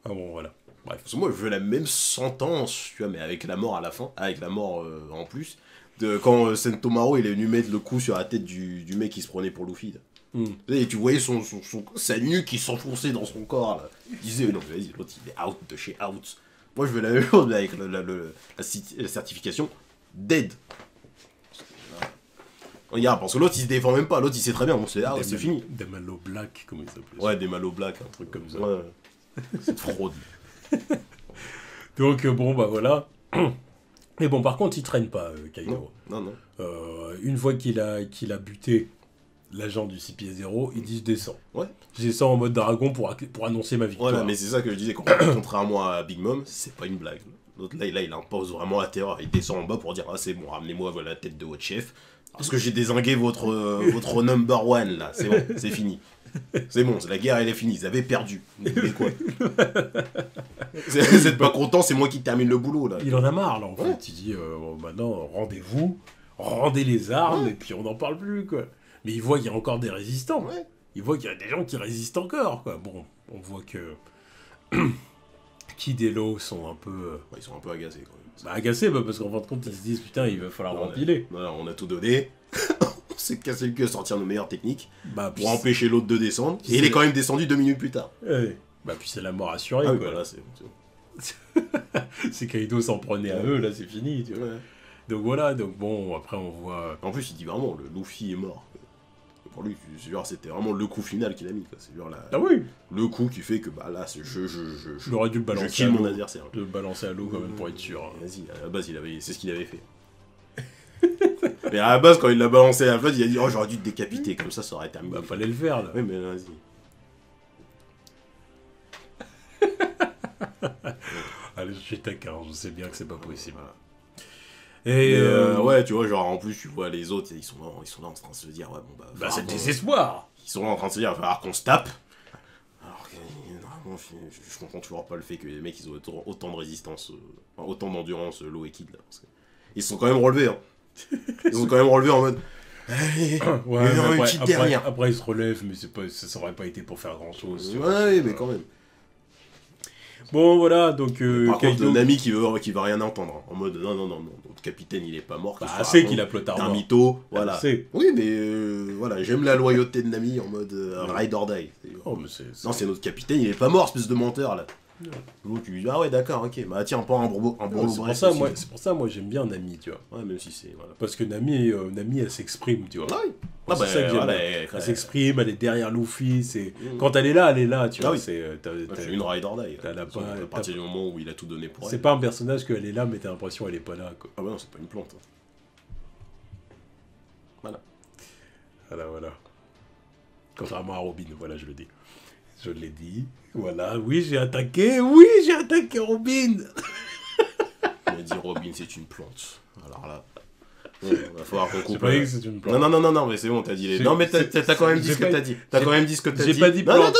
Ah bon, voilà. Bref. Parce que moi, je veux la même sentence, tu vois, mais avec la mort à la fin, avec la mort en plus, de quand Sentomaru, il est venu mettre le coup sur la tête du mec qui se prenait pour Luffy. Et tu voyais sa nuque qui s'enfonçait dans son corps, là. Il disait, non, mais vas-y, l'autre, il est out de chez out. Moi, je veux la même chose, mais avec la certification dead. Regarde, parce que l'autre, il se défend même pas. L'autre, il sait très bien, bon, c'est fini. Des Malo Black, comment il s'appelle? Ouais, des Malo Black, un truc comme ça. Ouais. C'est fraude. Donc, bon, bah voilà. Mais bon, par contre, il traîne pas, Kaido. Non. Une fois qu'il a buté l'agent du CP0, il dit je descends. Ouais. Je descends en mode dragon pour annoncer ma victoire. Voilà, mais c'est ça que je disais, contrairement à Big Mom, c'est pas une blague. L'autre, là, il impose vraiment la terreur. Il descend en bas pour dire, ah, c'est bon, ramenez-moi voilà, la tête de votre chef. Parce que j'ai dézingué votre number one, là. C'est bon, c'est fini. C'est bon, la guerre, elle est finie. Ils avaient perdu. Vous voulez quoi? Vous êtes pas content, c'est moi qui termine le boulot, là. Il en a marre, là, en fait. Il dit, bon, maintenant, rendez-vous, rendez les armes, et puis on n'en parle plus, quoi. Mais il voit qu'il y a encore des résistants. Ouais. Il voit qu'il y a des gens qui résistent encore, quoi. Bon, on voit que Kid et Law sont un peu... Ils sont un peu agacés, quand même. Bah, agacés, bah, parce qu'en fin de compte, ils se disent, putain, il va falloir rempiler. Voilà, on a tout donné. On s'est cassé le cul à sortir nos meilleures techniques Bah, pour empêcher l'autre de descendre. Et il est quand même descendu 2 minutes plus tard. Ouais. Bah, puis c'est la mort assurée, Ah oui, quoi. voilà, c'est C'est Kaido s'en prenait à eux, là, c'est fini, tu vois. ouais. Donc voilà, donc bon, après on voit... En plus, il dit vraiment, le Luffy est mort. Pour lui, c'était vraiment le coup final qu'il a mis, quoi. C'est genre Ah oui. le coup qui fait que, bah là, J'aurais dû le je balancer kill à mon l'eau. adversaire. De le balancer à l'eau, quand même, pour être sûr. Hein. Vas-y, à la base, c'est ce qu'il avait fait. Mais à la base, quand il l'a balancé à la flotte, il a dit, oh, j'aurais dû te décapiter, comme ça aurait terminé. Bah, fallait le faire, là. Oui, mais vas-y. Allez, je suis taquin, je sais bien que c'est pas possible. Voilà. Et ouais, tu vois, genre en plus, tu vois les autres, ils sont là en train de se dire, ouais, bon, bah, c'est le désespoir. Ils sont là en train de se dire, il va falloir qu'on se tape. Alors que, normalement, je comprends toujours pas le fait que les mecs, ils ont autant de résistance, autant d'endurance, Law et Kid, là. Parce que ils se sont quand même relevés, hein. Ils sont quand même relevés en mode. Allez, Ouais, mais une petite dernière. après, ils se relèvent, mais ça aurait pas été pour faire grand chose. Ouais, mais quand même. Bon, voilà, donc. Par Kaido... contre, Nami qui va rien entendre. Hein. En mode, non, notre capitaine, il est pas mort. Bah, c'est qu'il a plotard un mort. mytho, voilà. C'est. Oui, mais voilà, j'aime la loyauté de Nami en mode ride or die. Oh, mais Non, c'est notre capitaine, il est pas mort, espèce de menteur, là. L'autre, tu lui dis, ah ouais, d'accord, ok. Bah tiens, pas un bon c'est pour ça, moi, j'aime bien Nami, tu vois. Ouais, même si c'est... Voilà. Parce que Nami, elle s'exprime, tu vois. Ah oui. Ah bah, ça que voilà, elle s'exprime, elle est derrière Luffy. Quand elle est là, tu vois. Ah oui. C'est une ride or die. T'as la pas- À partir du moment où il a tout donné pour elle. c'est pas un personnage qu'elle est là, mais t'as l'impression qu'elle est pas là, quoi. Ah bah non, c'est pas une plante. Voilà. Voilà. Contrairement à Robin, voilà, je le dis. Je l'ai dit. Voilà, oui, j'ai attaqué Robin. Il a dit Robin, c'est une plante. Alors là... Ouais, va falloir qu'on coupe. J'ai pas dit que c'est une plante. Non, mais c'est bon, t'as dit les... Non, mais t'as quand même dit ce que t'as dit. T'as quand même dit ce que t'as dit. J'ai pas dit plante.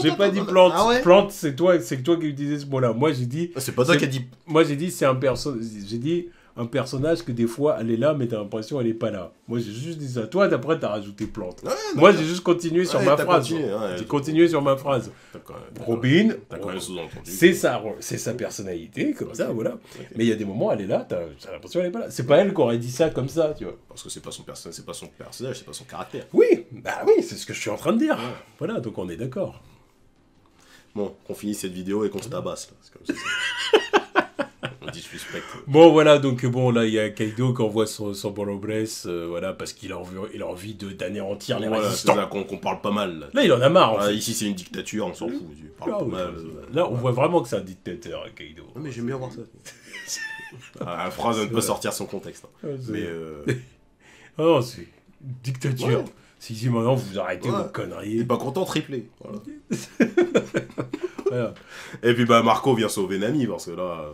J'ai pas dit plante. Ah ouais. Plante, c'est toi qui utilisais ce mot-là. Moi, j'ai dit... C'est pas toi qui as dit... Moi, j'ai dit, c'est un personnage... J'ai dit... Un personnage que des fois elle est là mais t'as l'impression elle est pas là. Moi j'ai juste dit ça. Toi d'après t'as rajouté plante. Ouais, moi j'ai juste continué sur ma phrase. J'ai continué sur ma phrase. Robin, t'as quand même sous-entendu. C'est sa personnalité comme ça voilà. Okay. Mais il y a des moments elle est là, t'as l'impression elle est pas là. C'est pas elle qui aurait dit ça comme ça tu vois. Parce que c'est pas son personnage, c'est pas son caractère. Oui, bah oui c'est ce que je suis en train de dire. Ouais. Voilà donc on est d'accord. Bon, qu'on finisse cette vidéo et qu'on se tabasse là. C'est comme ça. On disrespecte. Bon voilà donc bon là il y a Kaido qui envoie son Bolo-Bress voilà parce qu'il a envie d'anéantir les résistants. C'est là qu'on parle pas mal. Là il en a marre. En fait. Ici c'est une dictature, on s'en fout. Parle pas mal, là on voit vraiment que c'est un dictateur Kaido. Non mais j'aime bien voir ça. La phrase ne peut sortir son contexte. Mais ah non c'est dictature. Ouais. Si maintenant vous arrêtez vos conneries. T'es pas content triplé. Voilà. Voilà. Et puis bah Marco vient sauver Nami parce que là.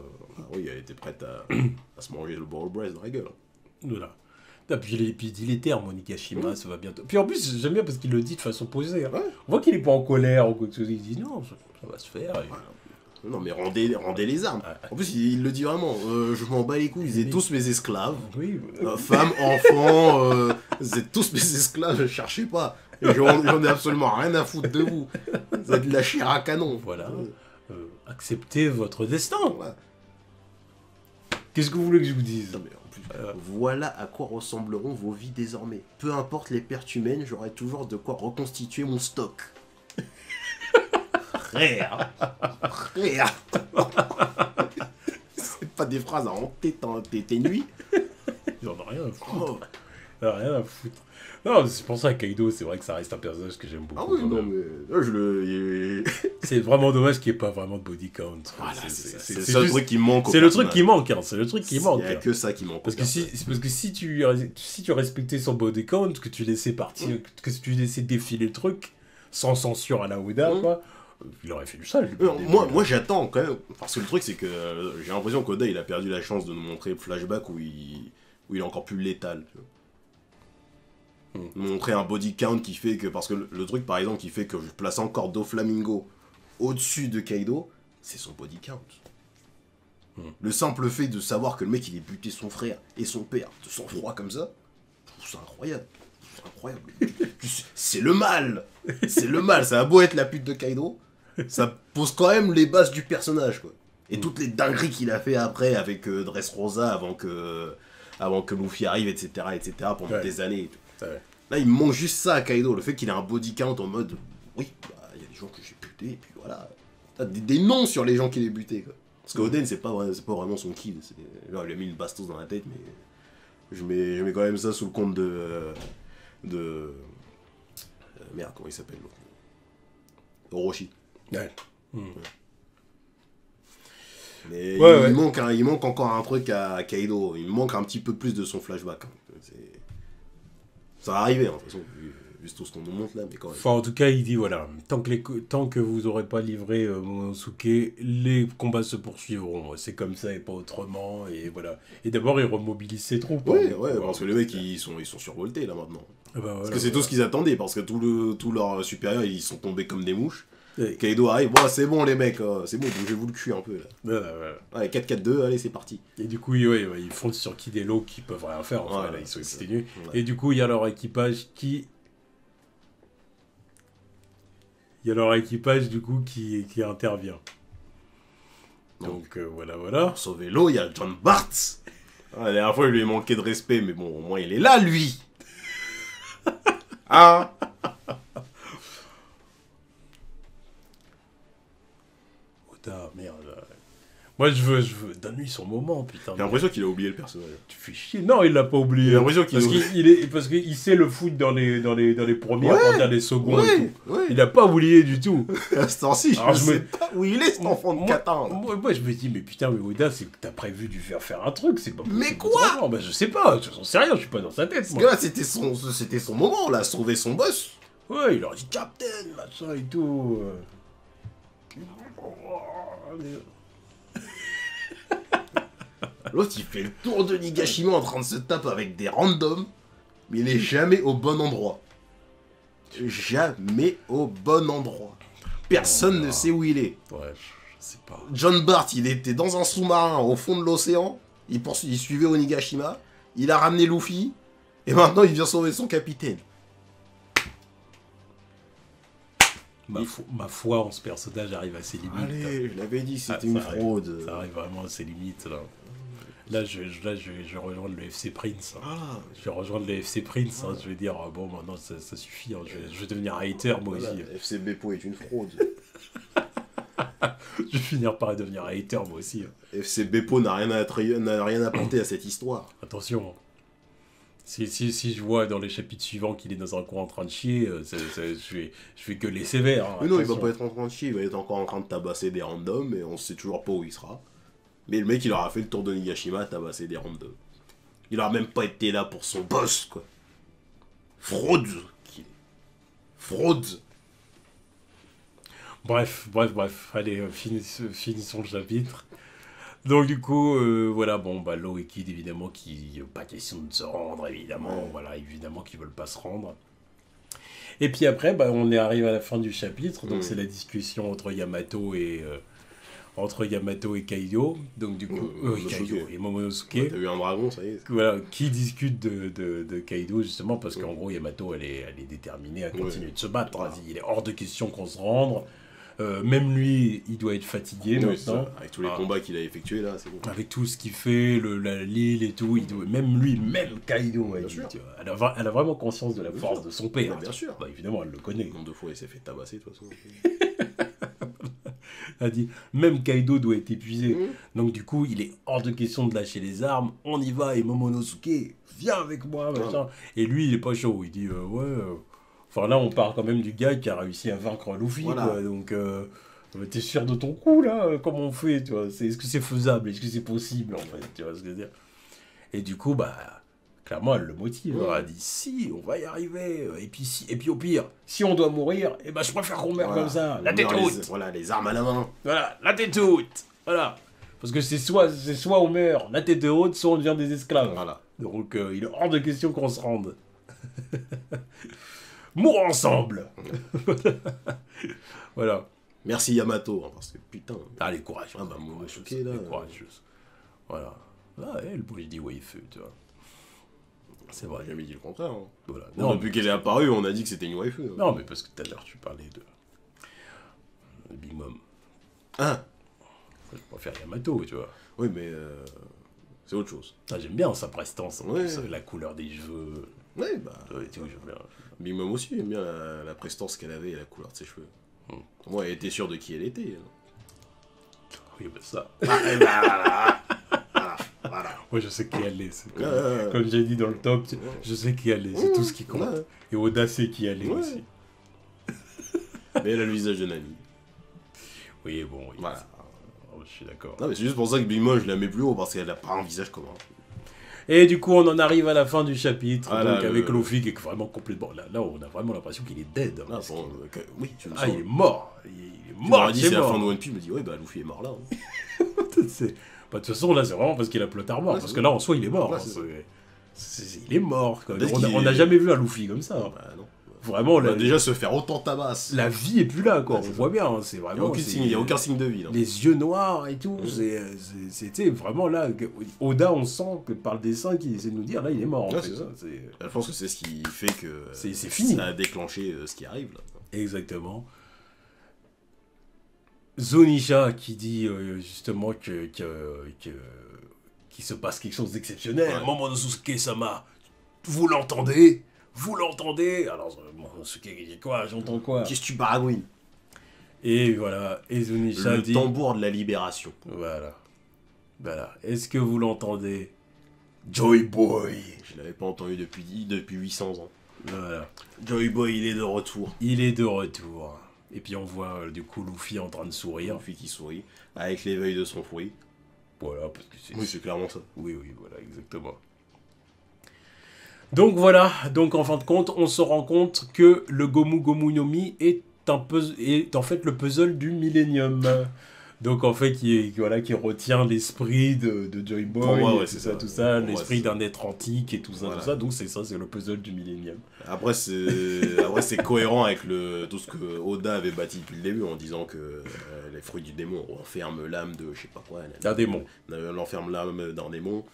Oui, elle était prête à se manger le Bolo-Bress dans la gueule. Voilà. Et puis il dit les termes, Onigashima, ça va bientôt. Puis en plus, j'aime bien parce qu'il le dit de façon posée. Hein. Ouais. On voit qu'il est pas en colère ou quoi que ce soit. Il dit non, ça va se faire. Et... Non, mais rendez les armes. En plus, il le dit vraiment. Je m'en bats les couilles, vous êtes tous mes esclaves. Oui. Femmes, enfants, vous êtes tous mes esclaves, ne cherchez pas. J'en ai absolument rien à foutre de vous. Vous êtes de la chair à canon. Voilà. Acceptez votre destin. Ouais. Qu'est-ce que vous voulez que je vous dise? Non, mais en plus, voilà à quoi ressembleront vos vies désormais. Peu importe les pertes humaines, j'aurai toujours de quoi reconstituer mon stock. Frère. C'est pas des phrases à hanter tes nuits. J'en ai rien à foutre. Rien à foutre. Non, c'est pour ça que Kaido, c'est vrai que ça reste un personnage que j'aime beaucoup. Ah oui, non, mais... C'est vraiment dommage qu'il n'y ait pas vraiment de body count. Voilà, c'est le seul truc qui manque. C'est le truc qui manque, hein. C'est le truc qui manque. Il n'y a que ça qui manque. Parce que si tu respectais son body count, que tu laissais partir, que tu laissais défiler le truc, sans censure à la Oda, quoi, Il aurait fait du sale. Moi j'attends quand même, parce que le truc c'est que j'ai l'impression qu'Oda il a perdu la chance de nous montrer le flashback où il est encore plus létal. Tu vois. Nous montrer un body count qui fait que, parce que le truc par exemple qui fait que je place encore Doflamingo au-dessus de Kaido, c'est son body count. Le simple fait de savoir que le mec il ait buté son frère et son père de sang-froid comme ça, je trouve ça incroyable. C'est incroyable. C'est le mal. C'est le mal. Ça a beau être la pute de Kaido, ça pose quand même les bases du personnage, quoi. Et toutes les dingueries qu'il a fait après avec Dressrosa avant que Luffy arrive, etc., pendant des années. Et tout. Là, il me manque juste ça à Kaido, le fait qu'il ait un body count en mode, oui, il y a des gens que j'ai butés, et puis voilà. T'as des noms sur les gens qu'il a butés, quoi. Parce que Oden, c'est pas vraiment son kill. Genre, il lui a mis une bastos dans la tête, mais je mets quand même ça sous le compte de merde, comment il s'appelle l'autre, Orochi. Ouais. Mais il manque encore un truc à Kaido. Il manque un petit peu plus de son flashback. Ça va arriver, hein, de toute façon, vu tout ce qu'on nous montre là, mais quand même. Enfin, en tout cas, il dit voilà, tant que vous n'aurez pas livré Momonosuke, les combats se poursuivront. C'est comme ça et pas autrement. Et voilà. Et d'abord, il remobilise ses troupes. Ouais, parce que les mecs, ils sont survoltés là maintenant. Parce que c'est tout ce qu'ils attendaient, parce que tous leurs supérieurs, ils sont tombés comme des mouches. Ouais. Kaido arrive, bon, c'est bon les mecs, c'est bon, bougez-vous le cul un peu là. Allez, 4-4-2, allez, c'est parti. Et du coup, ils foncent sur Kidelo qui peuvent rien faire, enfin, là, ils sont exténués. Et du coup, il y a leur équipage qui intervient. Donc voilà. Pour sauver l'eau, il y a John Bart. La dernière fois, il lui a manqué de respect, mais bon, au moins, il est là, lui. Hein? Oda, merde. Moi, je veux... Donne-lui son moment, putain. J'ai l'impression qu'il a oublié le personnage. Tu fais chier. Non, il l'a pas oublié. J'ai l'impression parce qu'il sait le foot dans les premières, dans les secondes et tout. Ouais. Il a pas oublié du tout. À ce temps-ci, je sais pas où il est, cet enfant de Catin. Moi, je me dis, mais putain, mais Oda, c'est que t'as prévu de lui faire un truc, c'est pas possible. Mais quoi? Bah, je sais pas, j'en sais rien, je suis pas dans sa tête. Parce que là, c'était son moment, là, sauver son boss. Ouais, il leur dit Captain, machin et tout. L'autre, il fait le tour de Nigashima en train de se taper avec des randoms, mais il est jamais au bon endroit. Jamais au bon endroit. Personne ne sait où il est. Ouais, je sais pas. John Bart, il était dans un sous-marin au fond de l'océan, il suivait Onigashima, il a ramené Luffy, et maintenant il vient sauver son capitaine. Ma foi en ce personnage arrive à ses limites. Allez, je l'avais dit, c'était une fraude. Ça arrive vraiment à ses limites, là. Là, je vais rejoindre le FC Prince. Hein. Je vais rejoindre le FC Prince. Hein. Je vais dire, bon, maintenant, ça suffit. Hein. Je vais devenir hater, moi aussi. FC Beppo est une fraude. Je vais finir par devenir hater, moi aussi. Hein. FC Beppo n'a rien apporté à cette histoire. Attention. Si je vois dans les chapitres suivants qu'il est dans un coin en train de chier, je vais gueuler sévère. Hein, mais non, il va pas être en train de chier, il va être encore en train de tabasser des randoms, et on sait toujours pas où il sera. Mais le mec, il aura fait le tour de Nigashima, tabasser des randoms. Il aura même pas été là pour son boss, quoi. Fraude. Fraude. Bref. Allez, finissons le chapitre. Donc du coup, voilà, bon, bah, Law et Kid, évidemment, qui pas question de se rendre, évidemment, voilà, évidemment qu'ils veulent pas se rendre. Et puis après, bah, on est arrivé à la fin du chapitre, donc c'est la discussion entre Yamato et Kaido, donc du coup, Kaido et Momonosuke. Ouais, t'as eu un dragon, ça y est. Voilà, qui discute de Kaido, justement, parce qu'en gros, Yamato, elle est déterminée à continuer de se battre. Voilà. Il est hors de question qu'on se rende. Même lui, il doit être fatigué maintenant. Avec tous les combats qu'il a effectués là, c'est bon. Avec tout ce qu'il fait, l'île et tout, même lui, même Kaido, elle a vraiment conscience de la force de son père. Bien sûr. Bah, évidemment, elle le connaît. Nombre de fois, il s'est fait tabasser de toute façon. Elle a dit, même Kaido doit être épuisé. Donc du coup, il est hors de question de lâcher les armes. On y va, et Momonosuke, viens avec moi, machin. Et lui, il est pas chaud. Il dit, Enfin là, on part quand même du gars qui a réussi à vaincre Luffy, quoi. Donc, t'es sûr de ton coup, là? Comment on fait, tu vois? Est-ce que c'est faisable? Est-ce que c'est possible, en fait? Tu vois ce que je veux dire? Et du coup, bah, Clairement, elle le motive. Elle a dit si, on va y arriver. Et puis, et puis au pire, si on doit mourir, eh ben, je préfère qu'on meure comme ça. La tête haute. Voilà, les armes à la main. Voilà, la tête haute. Voilà. Parce que c'est soit on meurt la tête haute, soit on devient des esclaves. Voilà. Donc il est hors de question qu'on se rende. Mourons ensemble. Voilà. Merci Yamato, hein, parce que putain. Ah, les courageeuses. Ah bah, moi, choqué, là. Les courageuses. Voilà. Ah, elle, bouge dit waifu, tu vois. C'est vrai. J'ai jamais dit le contraire. Hein. Voilà. Non, depuis qu'elle est apparue, on a dit que c'était une waifu. Hein. Non, mais parce que tout à l'heure, tu parlais de Big Mom. Ah. Je préfère Yamato, tu vois. Oui, mais c'est autre chose. Ah, j'aime bien sa prestance, Ouais. la couleur des cheveux. Ouais, bah. Ouais, tu vois, j'aime bien. Big Mom aussi aime bien la prestance qu'elle avait et la couleur de ses cheveux. Moi, elle était sûre de qui elle était. Hein. Oui, bah ça. Voilà. Moi, je sais qui elle est. Comme j'ai dit dans le top, je sais qui elle est. C'est tout ce qui compte. Ouais. Et Oda sait qui elle est aussi. Mais elle a le visage de Nami. Oui, bon, oui. Voilà. Je suis d'accord. Non, mais c'est juste pour ça que Big Mom, je la mets plus haut, parce qu'elle a pas un visage commun. Et du coup, on en arrive à la fin du chapitre, Ah, donc là, avec Luffy qui est vraiment complètement... Là, on a vraiment l'impression qu'il est dead. Hein, Ah, bon, oui, tu me ah, sens. il est mort. Il est Tu mort, m'aurais dit c'est la mort. fin de One Piece, je me dis ouais bah Luffy est mort là. Hein. Bah, de toute façon, là, c'est vraiment parce qu'il a plotard mort. Ouais, parce c'est que vrai. là, en soi, il est mort. Ouais, hein, c'est il est mort. Quoi. Peut-être On n'a jamais vu un Luffy comme ça. Hein. Bah non. Vraiment, là, déjà se faire autant tabasse. la vie est plus là, quoi. Ouais, On c'est voit ça. bien. Hein, c'est Il n'y a, vraiment... aucun signe de vie là. Les yeux noirs et tout. C'était vraiment là... Oda, on sent que par le dessin qu'il essaie de nous dire, là, il est mort. En Ouais, fait. c'est ça. Je pense que c'est ce qui fait que C'est fini. ça a déclenché ce qui arrive là. Exactement. Zonisha qui dit justement qu'il se passe quelque chose d'exceptionnel. Ouais. Momonosuke-sama, vous l'entendez? Vous l'entendez? Alors, Momonosuke dit quoi? J'entends quoi? Qu'est-ce que tu baragouines? Et voilà, et Zonisha Le dit... tambour de la libération. Voilà. Voilà. Est-ce que vous l'entendez? Joy Boy. Je l'avais pas entendu depuis 800 ans. Voilà. Joy Boy, il est de retour. Il est de retour. Et puis on voit du coup Luffy en train de sourire. Luffy qui sourit, avec l'éveil de son fruit. Voilà, parce que c'est... Oui, c'est clairement ça. Oui, voilà, exactement. Donc voilà, donc en fin de compte, on se rend compte que le Gomu Gomu no Mi est en fait le puzzle du Millennium. Donc en fait, qui retient l'esprit de Joy Boy, Pour moi, ouais, tout c'est ça, ça. tout ça, Pour moi, l'esprit c'est d'un être antique et tout ça, Voilà. tout ça. Donc c'est ça, c'est le puzzle du Millennium. Après, c'est cohérent avec tout ce que Oda avait bâti depuis le début en disant que les fruits du démon renferment l'âme de je sais pas quoi. Un démon. L'enferme l'âme d'un démon.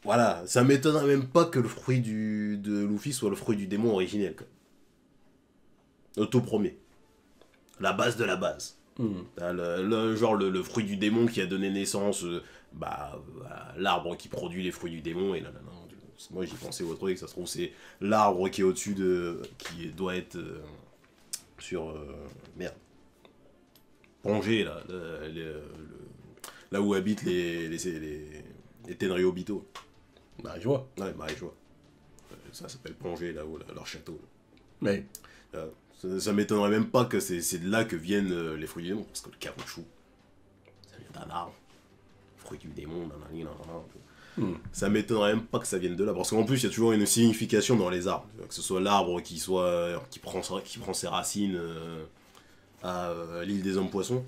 Voilà, ça m'étonnerait même pas que le fruit de Luffy soit le fruit du démon originel. Quoi. Le tout premier. La base de la base. Le fruit du démon qui a donné naissance à l'arbre qui produit les fruits du démon. Et là, moi j'y pensais au truc, ça se trouve c'est l'arbre qui est au-dessus qui doit être sur... merde. Pongé là. Là où habitent les Tenryobito. Marie-Joie. Ouais, Marie-Joie. Ça s'appelle Pongé là-haut, leur château. Mais... Ça m'étonnerait même pas que c'est de là que viennent les fruits du démon, parce que le caoutchouc, ça vient d'un arbre. Fruit du démon, Ça m'étonnerait même pas que ça vienne de là, parce qu'en plus il y a toujours une signification dans les arbres. Que ce soit l'arbre qui prend ses racines à l'île des hommes poissons,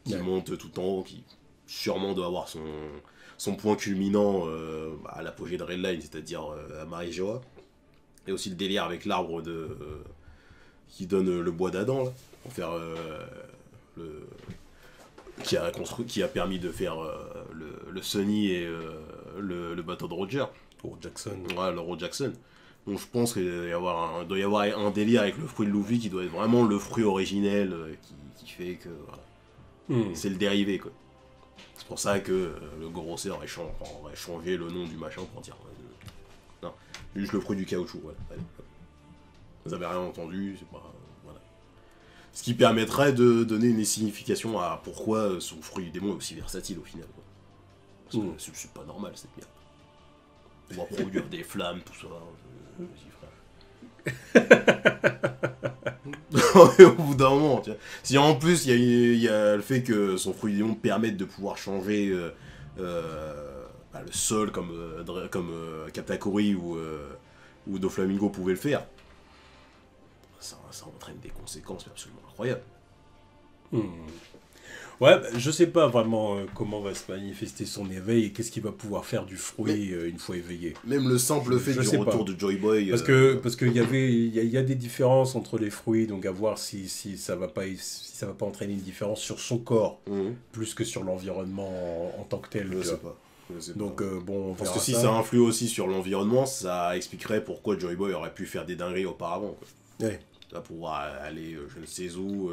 qui monte tout en haut, qui sûrement doit avoir son point culminant à l'apogée de Redline, c'est-à-dire à Marie-Joie. Et aussi le délire avec l'arbre qui donne le bois d'Adam, là, pour faire qui a permis de faire le Sunny et le bateau de Roger. Pour Jackson. Ouais, le Roger Jackson. Donc je pense qu'il doit y avoir un délire avec le fruit de Luffy qui doit être vraiment le fruit originel qui fait que voilà. C'est le dérivé quoi. C'est pour ça que le Gorosei aurait changé le nom du machin pour dire non, juste le fruit du caoutchouc. Voilà. Allez. Vous avez rien entendu, c'est pas... Voilà. Ce qui permettrait de donner une signification à pourquoi son fruit du démon est aussi versatile au final. Quoi. Parce que c'est pas normal cette merde. On va produire des flammes, tout ça. Au bout d'un moment, tu vois. Si en plus il y a le fait que son fruit du démon permette de pouvoir changer le seul comme, Katakuri ou Doflamingo pouvait le faire, ça entraîne des conséquences absolument incroyables. Ouais, je sais pas vraiment comment va se manifester son éveil et qu'est-ce qu'il va pouvoir faire du fruit une fois éveillé. Même le simple fait du retour de Joy Boy... Parce que il y a des différences entre les fruits, donc à voir si ça va pas entraîner une différence sur son corps, plus que sur l'environnement en tant que tel. Je sais pas. Donc bon, on verra. Parce que si ça influe aussi sur l'environnement, ça expliquerait pourquoi Joy Boy aurait pu faire des dingueries auparavant. Quoi. Ouais. Là, pouvoir aller je ne sais où...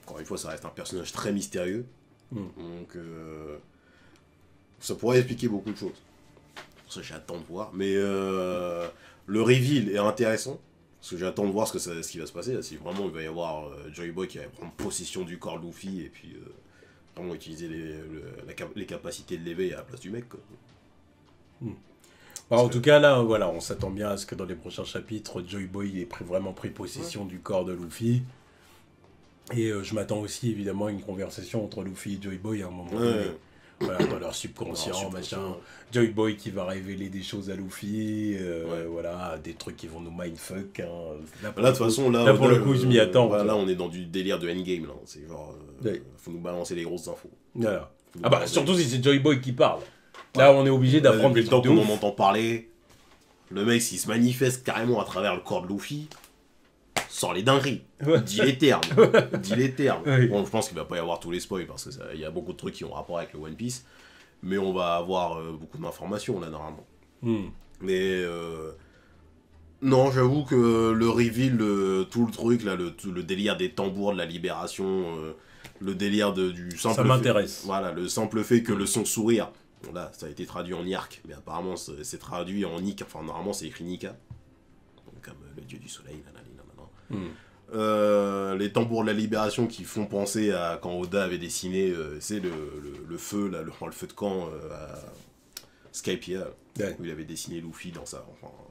Encore une fois, ça reste un personnage très mystérieux. Donc, ça pourrait expliquer beaucoup de choses. Pour ça, j'attends de voir. Mais le reveal est intéressant. Parce que j'attends de voir ce qui va se passer. Là. Si vraiment il va y avoir Joy Boy qui va prendre possession du corps de Luffy et puis vraiment utiliser les capacités de l'éveil à la place du mec. Quoi. En tout cas, là, voilà, on s'attend bien à ce que dans les prochains chapitres, Joy Boy ait vraiment pris possession du corps de Luffy. Et je m'attends aussi évidemment à une conversation entre Luffy et Joy Boy à un moment donné. Voilà, dans leur subconscient, machin. Joy Boy qui va révéler des choses à Luffy, voilà, des trucs qui vont nous mindfuck. Hein. Là, de toute façon, là pour le coup, je m'y attends. Là, on est dans du délire de endgame. Là. C'est genre, faut nous balancer les grosses infos. Voilà. Ah bah, surtout si c'est Joy Boy qui parle. Là, on est obligé d'apprendre des trucs de ouf. On en entend parler. Le mec, s'il se manifeste carrément à travers le corps de Luffy... Sors les dingueries, dis les termes, Oui. Bon, je pense qu'il va pas y avoir tous les spoils parce qu'il y a beaucoup de trucs qui ont rapport avec le One Piece, mais on va avoir beaucoup d'informations là normalement. Mais non, j'avoue que le reveal, tout le truc là, le délire des tambours de la libération, le délire du simple. Ça m'intéresse. Voilà, le simple fait que le son sourire, bon, là ça a été traduit en Yark, mais apparemment c'est traduit en Nika, enfin normalement c'est écrit Nika, donc, comme le dieu du soleil. Les tambours de la libération qui font penser à quand Oda avait dessiné le feu là, le feu de camp à Skypiea, où il avait dessiné Luffy dans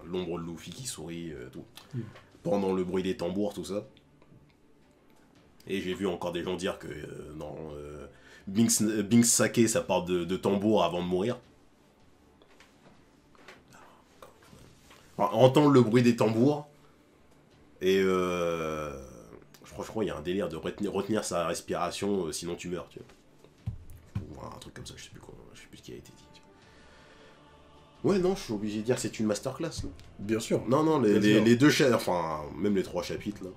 l'ombre de Luffy qui sourit tout. Pendant le bruit des tambours, tout ça. Et j'ai vu encore des gens dire que dans Binks Sake ça part de tambour avant de mourir. Entendre le bruit des tambours. Et je crois qu'il y a un délire de retenir sa respiration, sinon tu meurs, tu vois. Ou un truc comme ça, je sais plus ce qui a été dit. Ouais, non, je suis obligé de dire que c'est une masterclass. Là. Bien sûr. Non, les deux chapitres, enfin, même les 3 chapitres, là.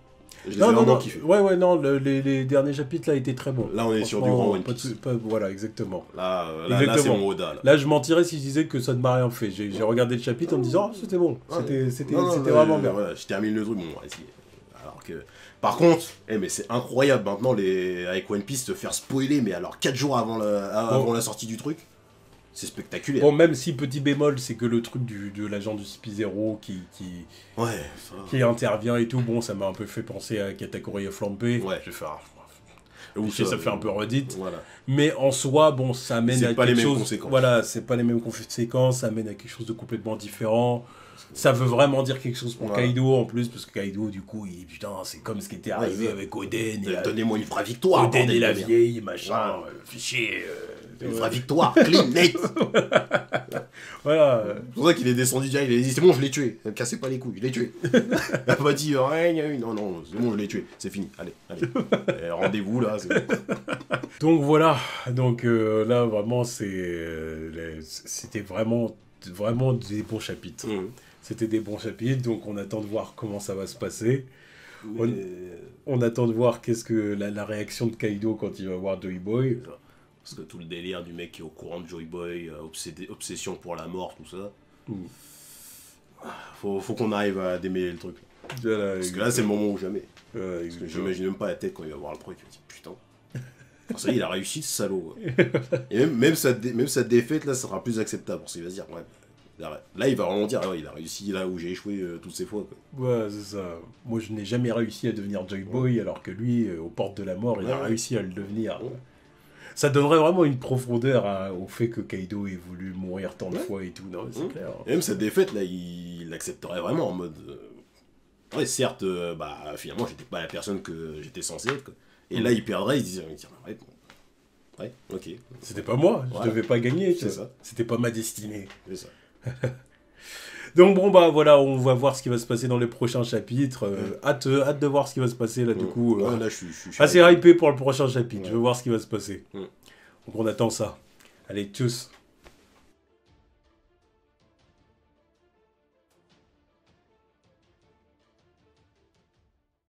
Je les ai vraiment kiffés. Ouais, non, les derniers chapitres, là, étaient très bons. Là, on est sur du grand One Piece. Voilà, exactement. Là c'est mon Oda. Là, je mentirais si je disais que ça ne m'a rien fait. J'ai regardé le chapitre en me disant, c'était bon. C'était vraiment bien. Voilà, je termine le truc, bon, vas-y. Alors que... Par contre, mais c'est incroyable maintenant, avec One Piece, te faire spoiler, mais alors 4 jours avant la sortie du truc. C'est spectaculaire. Bon, même si petit bémol, c'est que le truc de l'agent du CP0 qui intervient et tout, bon, ça m'a un peu fait penser à Katakuri Flampé. Ouais. Je vais faire... ça fait un peu redite. Voilà. Mais en soi, bon, ça amène à quelque chose... Conséquences. Voilà, c'est pas les mêmes conséquences, ça amène à quelque chose de complètement différent. Ça veut vraiment dire quelque chose pour Kaido en plus, parce que Kaido, du coup, c'est comme ce qui était arrivé avec Oden. Donnez-moi une vraie victoire. Oden et la vieille, machin, fichier... Une vraie victoire, clean, net. Voilà. C'est pour ça qu'il est descendu direct, il a dit c'est bon, je l'ai tué. Ne cassez pas les couilles, je l'ai tué. Il a pas dit non, c'est bon, je l'ai tué, c'est fini, allez. Rendez-vous là. Donc voilà, là vraiment c'était vraiment des bons chapitres. C'était des bons chapitres, donc on attend de voir comment ça va se passer. On attend de voir qu'est-ce que la réaction de Kaido quand il va voir Joy Boy. Parce que tout le délire du mec qui est au courant de Joy Boy, obsession pour la mort, tout ça. Faut qu'on arrive à démêler le truc. Parce que là, c'est le moment ou jamais. Parce que j'imagine même pas la tête quand il va voir le truc. Il va dire putain. Alors, ça y est, il a réussi ce salaud. Et même sa défaite, là, ça sera plus acceptable. Parce qu'il va se dire, ouais. Là, il va vraiment dire, il a réussi là où j'ai échoué toutes ces fois. Quoi. Ouais, c'est ça. Moi, je n'ai jamais réussi à devenir Joy Boy, alors que lui, aux portes de la mort, il a réussi à le devenir. Ça donnerait vraiment une profondeur au fait que Kaido ait voulu mourir tant de fois et tout, non, c'est clair. Et même cette défaite, là, il l'accepterait vraiment en mode... Ouais, certes, finalement, j'étais pas la personne que j'étais censé être, quoi. Et là, il perdrait, il se dirait, ouais, bon, Ouais, ok. C'était pas moi, je Voilà. devais pas gagner. C'est ça. C'était pas ma destinée. C'est ça. Donc bon bah voilà, on va voir ce qui va se passer dans les prochains chapitres. Hâte de voir ce qui va se passer là du coup. Ouais, là, je suis Assez hypé pour le prochain chapitre. Ouais. Je veux voir ce qui va se passer. Mm. Donc on attend ça. Allez, tchuss.